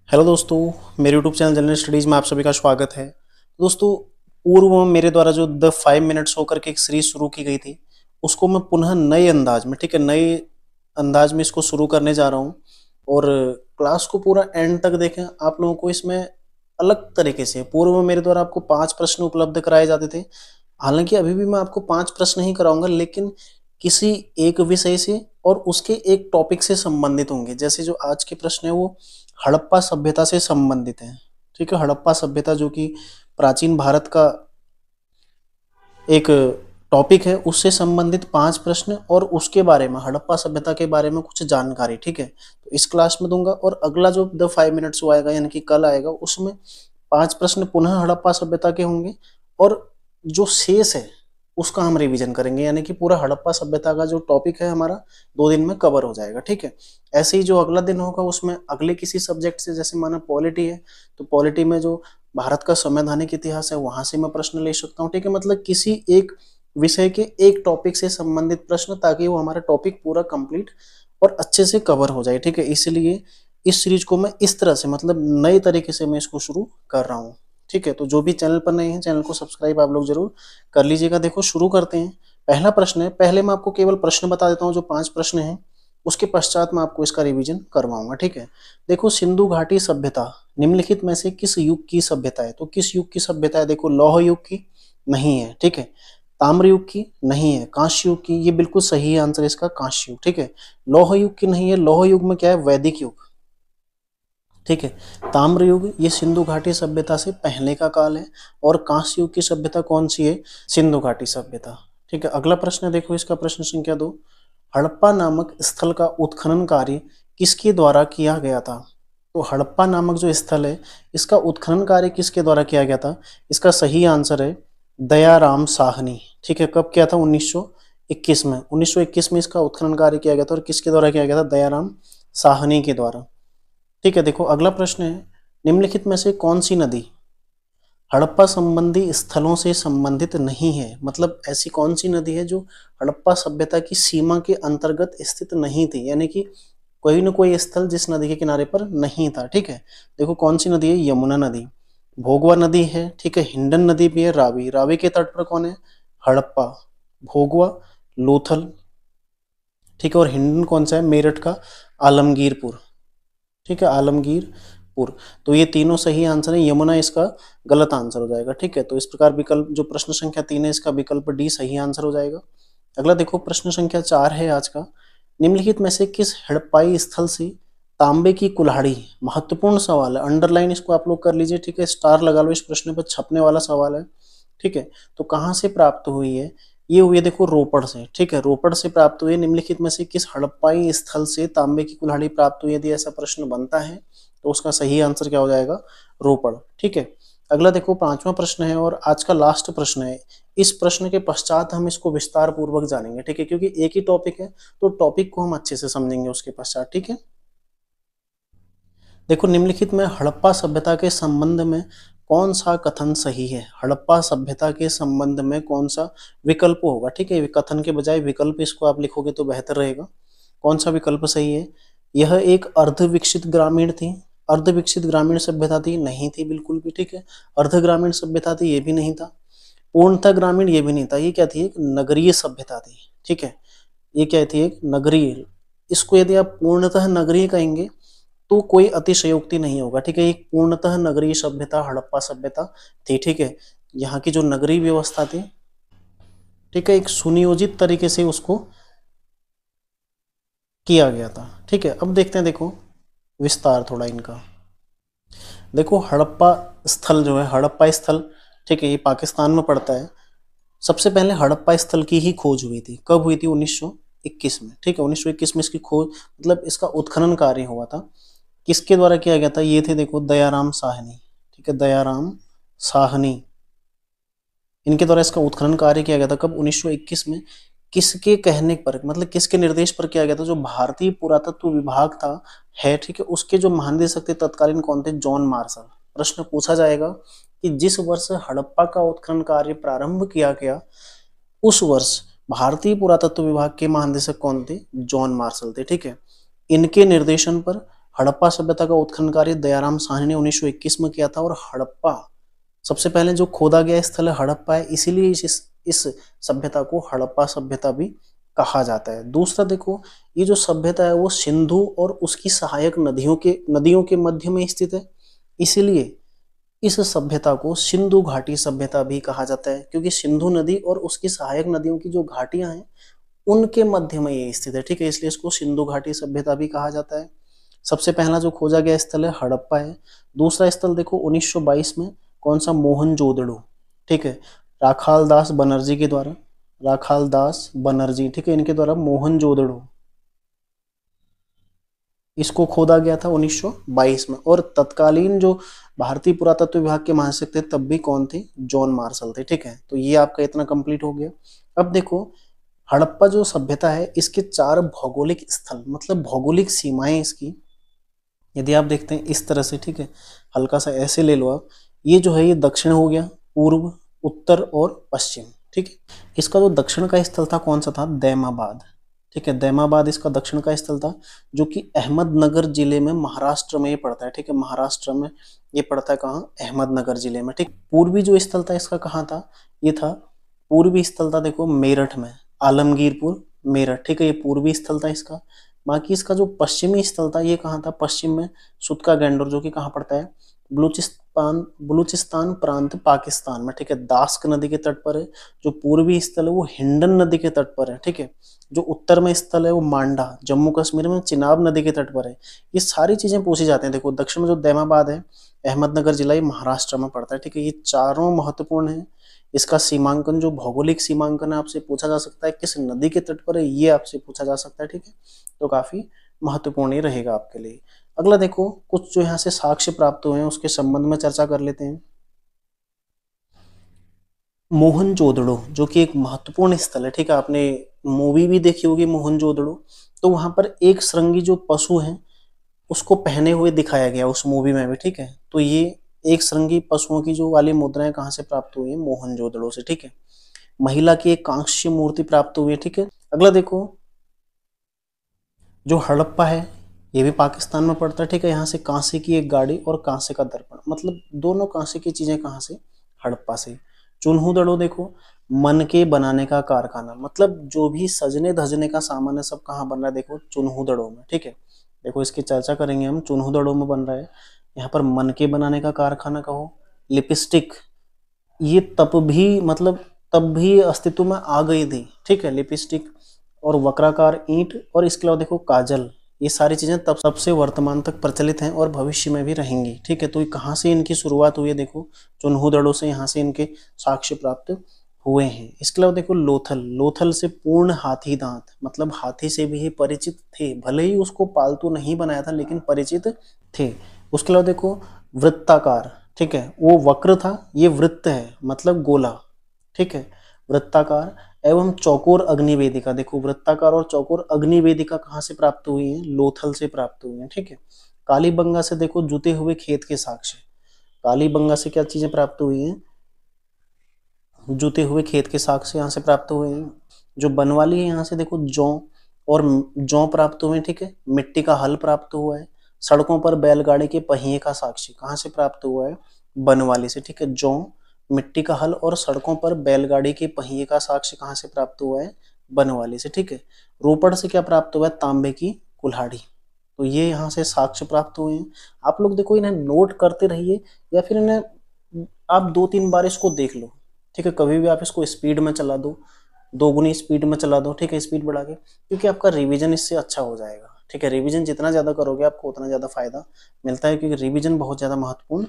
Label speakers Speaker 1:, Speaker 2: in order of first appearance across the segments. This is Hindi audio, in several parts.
Speaker 1: हेलो दोस्तों, मेरे यूट्यूब चैनल जनरल स्टडीज में आप सभी का स्वागत है। दोस्तों, पूर्व में मेरे द्वारा जो द 5 मिनट्स होकर के एक सीरीज शुरू की गई थी, उसको मैं पुनः नए अंदाज में, ठीक है, नए अंदाज में इसको शुरू करने जा रहा हूँ। और क्लास को पूरा एंड तक देखें। आप लोगों को इसमें अलग तरीके से, पूर्व में मेरे द्वारा आपको 5 प्रश्न उपलब्ध कराए जाते थे। हालांकि अभी भी मैं आपको 5 प्रश्न ही कराऊंगा, लेकिन किसी एक विषय से और उसके एक टॉपिक से संबंधित होंगे। जैसे जो आज के प्रश्न है वो हड़प्पा सभ्यता से संबंधित है। ठीक है, हड़प्पा सभ्यता जो कि प्राचीन भारत का एक टॉपिक है, उससे संबंधित 5 प्रश्न और उसके बारे में, हड़प्पा सभ्यता के बारे में कुछ जानकारी। ठीक है, तो इस क्लास में दूंगा। और अगला जो द 5 मिनट्स आएगा, यानी कि कल आएगा, उसमें 5 प्रश्न पुनः हड़प्पा सभ्यता के होंगे और जो शेष है उसका हम रिवीजन करेंगे। यानी कि पूरा हड़प्पा सभ्यता का जो टॉपिक है हमारा 2 दिन में कवर हो जाएगा। ठीक है, ऐसे ही जो अगला दिन होगा उसमें अगले किसी सब्जेक्ट से, जैसे माना पॉलिटी है, तो पॉलिटी में जो भारत का संवैधानिक इतिहास है वहां से मैं प्रश्न ले सकता हूँ। ठीक है, मतलब किसी एक विषय के एक टॉपिक से संबंधित प्रश्न, ताकि वो हमारा टॉपिक पूरा कंप्लीट और अच्छे से कवर हो जाए। ठीक है, इसलिए इस सीरीज को मैं इस तरह से, मतलब नए तरीके से मैं इसको शुरू कर रहा हूँ। ठीक है, तो जो भी चैनल पर नए हैं, चैनल को सब्सक्राइब आप लोग जरूर कर लीजिएगा। देखो, शुरू करते हैं। पहला प्रश्न है, पहले मैं आपको केवल प्रश्न बता देता हूँ, जो 5 प्रश्न हैं, उसके पश्चात मैं आपको इसका रिवीजन करवाऊंगा। ठीक है, देखो, सिंधु घाटी सभ्यता निम्नलिखित में से किस युग की सभ्यता है? तो किस युग की सभ्यता है? देखो, लौह युग की नहीं है। ठीक है, ताम्र युग की नहीं है, कांस्य युग की। ये बिल्कुल सही आंसर इसका, कांस्य युग। ठीक है, लौह युग की नहीं है। लौह युग में क्या है? वैदिक युग। ठीक है, ताम्र युग ये सिंधु घाटी सभ्यता से पहले का काल है। और कांस्य युग की सभ्यता कौन सी है? सिंधु घाटी सभ्यता। ठीक है, अगला प्रश्न देखो, इसका प्रश्न संख्या 2। हड़प्पा नामक स्थल का उत्खनन कार्य किसके द्वारा किया गया था? तो हड़प्पा नामक जो स्थल है, इसका उत्खनन कार्य किसके द्वारा किया गया था? इसका सही आंसर है दयाराम साहनी। ठीक है, कब किया था? 1921 में। 1921 में इसका उत्खनन कार्य किया गया था। और किसके द्वारा किया गया था? दयाराम साहनी के द्वारा। ठीक है, देखो, अगला प्रश्न है, निम्नलिखित में से कौन सी नदी हड़प्पा संबंधी स्थलों से संबंधित नहीं है? मतलब ऐसी कौन सी नदी है जो हड़प्पा सभ्यता की सीमा के अंतर्गत स्थित नहीं थी? यानी कि कोई न कोई स्थल जिस नदी के किनारे पर नहीं था। ठीक है, देखो, कौन सी नदी है? यमुना नदी, भोगवा नदी है। ठीक है, हिंडन नदी भी है, रावी। रावी के तट पर कौन है? हड़प्पा, भोगवा, लोथल। ठीक है, और हिंडन कौन सा है? मेरठ का आलमगीरपुर। ठीक है, आलमगीरपुर। तो ये तीनों सही आंसर है। यमुना इसका गलत आंसर हो जाएगा। ठीक है, तो इस प्रकार विकल्प जो प्रश्न संख्या 3 है, इसका विकल्प डी सही आंसर हो जाएगा। अगला देखो, प्रश्न संख्या 4 है आज का। निम्नलिखित में से किस हड़प्पाई स्थल से तांबे की कुल्हाड़ी? महत्वपूर्ण सवाल है, अंडरलाइन इसको आप लोग कर लीजिए। ठीक है, स्टार लगा लो, इस प्रश्न पर छपने वाला सवाल है। ठीक है, तो कहाँ से प्राप्त हुई है? ये हुई है, देखो, रोपड़ से। ठीक है, रोपड़ से प्राप्त हुई है। निम्नलिखित में से किस हड़प्पाई स्थल से तांबे की कुल्हाड़ी प्राप्त हुई? यदि ऐसा प्रश्न बनता है तो उसका सही आंसर क्या हो जाएगा? रोपड़। ठीक है, अगला देखो, 5वां प्रश्न है और आज का लास्ट प्रश्न है। इस प्रश्न के पश्चात हम इसको विस्तार पूर्वक जानेंगे। ठीक है, क्योंकि एक ही टॉपिक है, तो टॉपिक को हम अच्छे से समझेंगे उसके पश्चात। ठीक है, देखो, निम्नलिखित में हड़प्पा सभ्यता के संबंध में कौन सा कथन सही है? हड़प्पा सभ्यता के संबंध में कौन सा विकल्प होगा? ठीक है, कथन के बजाय विकल्प इसको आप लिखोगे तो बेहतर रहेगा। कौन सा विकल्प सही है? यह एक अर्ध विकसित ग्रामीण थी। अर्ध विकसित ग्रामीण सभ्यता थी? नहीं थी, बिल्कुल भी। ठीक है, अर्ध ग्रामीण सभ्यता थी? ये भी नहीं था। पूर्णतः ग्रामीण? ये भी नहीं था। ये क्या थी? एक नगरीय सभ्यता थी। ठीक है, ये क्या थी? एक नगरीय। इसको यदि आप पूर्णतः नगरीय कहेंगे तो कोई अतिशयोक्ति नहीं होगा। ठीक है, एक पूर्णतः नगरीय सभ्यता हड़प्पा सभ्यता थी। ठीक है, यहाँ की जो नगरीय व्यवस्था थी, ठीक है, एक सुनियोजित तरीके से उसको किया गया था। ठीक है, अब देखते हैं, देखो, विस्तार थोड़ा इनका। देखो, हड़प्पा स्थल जो है, हड़प्पा स्थल, ठीक है, ये पाकिस्तान में पड़ता है। सबसे पहले हड़प्पा स्थल की ही खोज हुई थी। कब हुई थी? 1921 में। ठीक है, 1921 में इसकी खोज, मतलब इसका उत्खनन कार्य हुआ था। किसके द्वारा किया गया था? ये थे, देखो, दयाराम साहनी। ठीक है, दयाराम साहनी, इनके द्वारा इसका उत्खनन कार्य किया गया था। कब? 1921 में। किसके कहने पर, मतलब किसके निर्देश पर किया गया था? जो भारतीय पुरातत्व विभाग था है, ठीक है, उसके जो महानिदेशक थे तत्कालीन, कौन थे? John Marshall. प्रश्न पूछा जाएगा कि जिस वर्ष हड़प्पा का उत्खनन कार्य प्रारंभ किया गया, उस वर्ष भारतीय पुरातत्व विभाग के महानिदेशक कौन थे? जॉन मार्शल थे। ठीक है, इनके निर्देशन पर हड़प्पा सभ्यता का उत्खनन कार्य दयाराम साहनी ने 1921 में किया था। और हड़प्पा सबसे पहले जो खोदा गया स्थल हड़प्पा है, इसीलिए इस सभ्यता को हड़प्पा सभ्यता भी कहा जाता है। दूसरा देखो, ये जो सभ्यता है वो सिंधु और उसकी सहायक नदियों के मध्य में स्थित है, इसीलिए इस सभ्यता को सिंधु घाटी सभ्यता भी कहा जाता है, क्योंकि सिंधु नदी और उसकी सहायक नदियों की जो घाटियां हैं उनके मध्य में ये स्थित है, ठीक है, इसलिए इसको सिंधु घाटी सभ्यता भी कहा जाता है। सबसे पहला जो खोजा गया स्थल है हड़प्पा है। दूसरा स्थल देखो 1922 में कौन सा, मोहनजोदड़ो, ठीक है, राखाल दास बनर्जी के द्वारा, राखाल दास बनर्जी, ठीक है, इनके द्वारा मोहनजोदड़ो इसको खोदा गया था 1922 में। और तत्कालीन जो भारतीय पुरातत्व विभाग के महानिदेशक थे तब भी कौन थे, जॉन मार्शल थे, ठीक है। तो ये आपका इतना कंप्लीट हो गया। अब देखो हड़प्पा जो सभ्यता है इसके 4 भौगोलिक स्थल, मतलब भौगोलिक सीमाएं इसकी, यदि आप देखते हैं इस तरह से, ठीक है, हल्का सा ऐसे ले लो आप, ये जो है ये दक्षिण हो गया, पूर्व, उत्तर और पश्चिम, ठीक है। इसका जो दक्षिण का स्थल था कौन सा था, दैमाबाद, ठीक है, दैमाबाद इसका दक्षिण का स्थल था, जो कि अहमदनगर जिले में महाराष्ट्र में ये पड़ता है, ठीक है, महाराष्ट्र में ये पड़ता है, कहाँ, अहमदनगर जिले में, ठीक। पूर्वी जो स्थल था इसका कहाँ था, ये था, पूर्वी स्थल था देखो मेरठ में, आलमगीरपुर मेरठ, ठीक है, ये पूर्वी स्थल था इसका। बाकी इसका जो पश्चिमी स्थल था ये कहाँ था, पश्चिम में सुतका गैंडोर, जो कि कहाँ पड़ता है, बलूचिस्तान प्रांत पाकिस्तान में, ठीक है, दास्क नदी के तट पर है। जो पूर्वी स्थल है वो हिंडन नदी के तट पर है, ठीक है। जो उत्तर में स्थल है वो मांडा, जम्मू कश्मीर में चिनाब नदी के तट पर है। ये सारी चीजें पूछी जाती हैं। देखो दक्षिण में जो दैमाबाद है, अहमदनगर जिला, ये महाराष्ट्र में पड़ता है, ठीक है। ये चारों महत्वपूर्ण है। इसका सीमांकन, जो भौगोलिक सीमांकन है, आपसे पूछा जा सकता है किस नदी के तट पर है, ये आपसे पूछा जा सकता है, ठीक है। तो काफी महत्वपूर्ण ही रहेगा आपके लिए। अगला देखो, कुछ जो यहाँ से साक्ष्य प्राप्त हुए हैं उसके संबंध में चर्चा कर लेते हैं। मोहनजोदड़ो जो कि एक महत्वपूर्ण स्थल है, ठीक है, आपने मूवी भी देखी होगी मोहनजोदड़ो, तो वहां पर एक श्रृंगी जो पशु है उसको पहने हुए दिखाया गया उस मूवी में भी, ठीक है। तो ये एक श्रृंगी पशुओं की जो वाली मुद्राएं कहाँ से प्राप्त हुई है, मोहनजोदड़ो से, ठीक है। महिला की एक कांस्य मूर्ति प्राप्त हुई है, ठीक है। अगला देखो, जो हड़प्पा है ये भी पाकिस्तान में पड़ता है, ठीक है। यहाँ से कांसे की एक गाड़ी और कांसे का दर्पण, मतलब दोनों कांसे की चीजें कहाँ से, हड़प्पा से। चुन्हू देखो, मन के बनाने का कारखाना, मतलब जो भी सजने धजने का सामान है सब कहाँ बन रहा है, देखो चुन्हू में, ठीक है। देखो इसकी चर्चा करेंगे हम, चुन्हू में बन रहा है। यहाँ पर मन के बनाने का कारखाना कहो, लिपस्टिक, ये तब भी अस्तित्व में आ गई थी, ठीक है, लिपस्टिक। और वक्राकार ईंट, और इसके अलावा देखो काजल, ये सारी चीजें तब सबसे वर्तमान तक प्रचलित हैं और भविष्य में भी रहेंगी, ठीक है। तो कहाँ से इनकी शुरुआत हुई है, देखो चुन्हू से यहाँ से इनके साक्ष्य प्राप्त हुए हैं। इसके अलावा देखो लोथल से पूर्ण हाथी दांत, मतलब हाथी से भी परिचित थे, भले ही उसको पालतू नहीं बनाया था लेकिन परिचित थे। उसके अलावा देखो वृत्ताकार, ठीक है, वो वक्र था, ये वृत्त है मतलब गोला, ठीक है, वृत्ताकार। एवं चौकोर अग्निवेदिका, देखो वृत्ताकार और चौकोर अग्निवेदिका कहाँ से प्राप्त हुई है, लोथल से प्राप्त हुई है, ठीक है। कालीबंगा से देखो जुते हुए खेत के साक्ष्य, कालीबंगा से क्या चीजें प्राप्त हुई हैं, जुते हुए खेत के साक्ष्य यहाँ से प्राप्त हुए हैं। जो बनवाली है यहाँ से देखो जौ प्राप्त हुए, ठीक है। मिट्टी का हल प्राप्त हुआ है। सड़कों पर बैलगाड़ी के पहिए का साक्ष्य कहाँ से प्राप्त हुआ है, बनवाली से, ठीक है। जौ, मिट्टी का हल और सड़कों पर बैलगाड़ी के पहिए का साक्ष्य कहाँ से प्राप्त हुआ है, बनवाली से, ठीक है। रोपड़ से क्या प्राप्त हुआ है, तांबे की कुल्हाड़ी। तो ये यहाँ से साक्ष्य प्राप्त हुए हैं। आप लोग देखो इन्हें नोट करते रहिए या फिर इन्हें आप 2-3 बार इसको देख लो, ठीक है। कभी भी आप इसको स्पीड में चला दो, 2 गुनी स्पीड में चला दो, ठीक है, स्पीड बढ़ा के, क्योंकि आपका रिवीजन इससे अच्छा हो जाएगा, ठीक है। रिवीजन जितना ज्यादा करोगे आपको उतना ज्यादा फायदा मिलता है, क्योंकि रिवीजन बहुत ज्यादा महत्वपूर्ण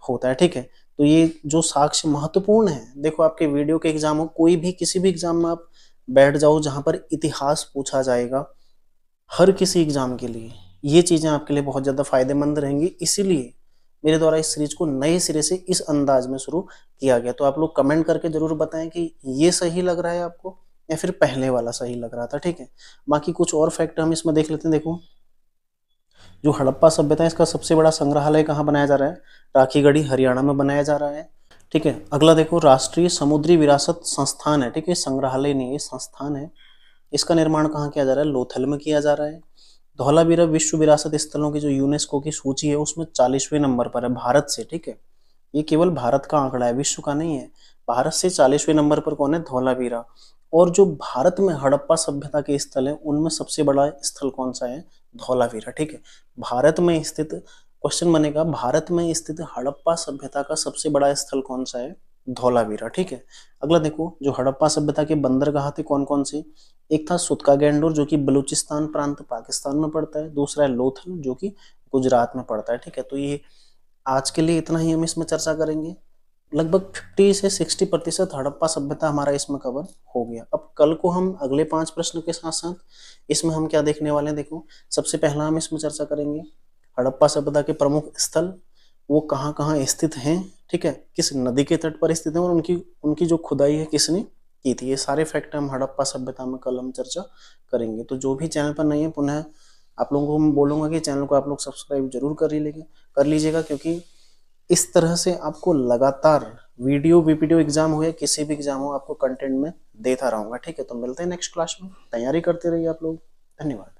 Speaker 1: होता है, ठीक है। तो ये जो साक्ष्य महत्वपूर्ण है, देखो आपके वीडियो के एग्जाम हो, कोई भी किसी भी एग्जाम में आप बैठ जाओ जहां पर इतिहास पूछा जाएगा, हर किसी एग्जाम के लिए ये चीजें आपके लिए बहुत ज्यादा फायदेमंद रहेंगी। इसीलिए मेरे द्वारा इस सीरीज को नए सिरे से इस अंदाज में शुरू किया गया। तो आप लोग कमेंट करके जरूर बताएं कि ये सही लग रहा है आपको या फिर पहले वाला सही लग रहा था, ठीक है। बाकी कुछ और फैक्ट हम इसमें देख लेते हैं। देखो जो हड़प्पा सभ्यता है इसका सबसे बड़ा संग्रहालय कहाँ बनाया जा रहा है, राखीगढ़ी हरियाणा में बनाया जा रहा है, ठीक है। अगला देखो राष्ट्रीय समुद्री विरासत संस्थान है, ठीक है, संग्रहालय नहीं, ये संस्थान है। इसका निर्माण कहाँ किया जा रहा है, लोथल में किया जा रहा है। धौलावीरा विश्व विरासत स्थलों की जो यूनेस्को की सूची है उसमें 40वें नंबर पर है भारत से, ठीक है। ये केवल भारत का आंकड़ा है, विश्व का नहीं है। भारत से 40वें नंबर पर कौन है? धौलावीरा। और जो भारत में हड़प्पा सभ्यता के स्थल है उनमें सबसे बड़ा स्थल कौन सा है? धौलावीरा, ठीक है। भारत में स्थित, क्वेश्चन बनेगा भारत में स्थित हड़प्पा सभ्यता का सबसे बड़ा स्थल कौन सा है? धौलावीरा, ठीक है। अगला देखो, जो हड़प्पा सभ्यता के बंदरगाह थे कौन कौन से? एक था सुतकागेंडोर जो कि बलूचिस्तान प्रांत पाकिस्तान में पड़ता है, दूसरा है लोथल जो कि गुजरात में पड़ता है, ठीक है। तो ये आज के लिए इतना ही हम इसमें चर्चा करेंगे। लगभग 50 से 60% हड़प्पा सभ्यता हमारा इसमें कवर हो गया। अब कल को हम अगले 5 प्रश्न के साथ साथ इसमें हम क्या देखने वाले हैं, देखो सबसे पहला हम इसमें चर्चा करेंगे हड़प्पा सभ्यता के प्रमुख स्थल, वो कहाँ कहाँ स्थित हैं, ठीक है, किस नदी के तट पर स्थित हैं और उनकी उनकी जो खुदाई है किसने की थी। ये सारे फैक्ट हम हड़प्पा सभ्यता में कल हम चर्चा करेंगे। तो जो भी चैनल पर नहीं है, पुनः आप लोगों को मैं बोलूंगा कि चैनल को आप लोग सब्सक्राइब जरूर कर लीजिएगा, क्योंकि इस तरह से आपको लगातार वीडियो एग्जाम हो या किसी भी एग्जाम हो, आपको कंटेंट में देता रहूंगा, ठीक है। तो मिलते हैं नेक्स्ट क्लास में, तैयारी करते रहिए आप लोग। धन्यवाद।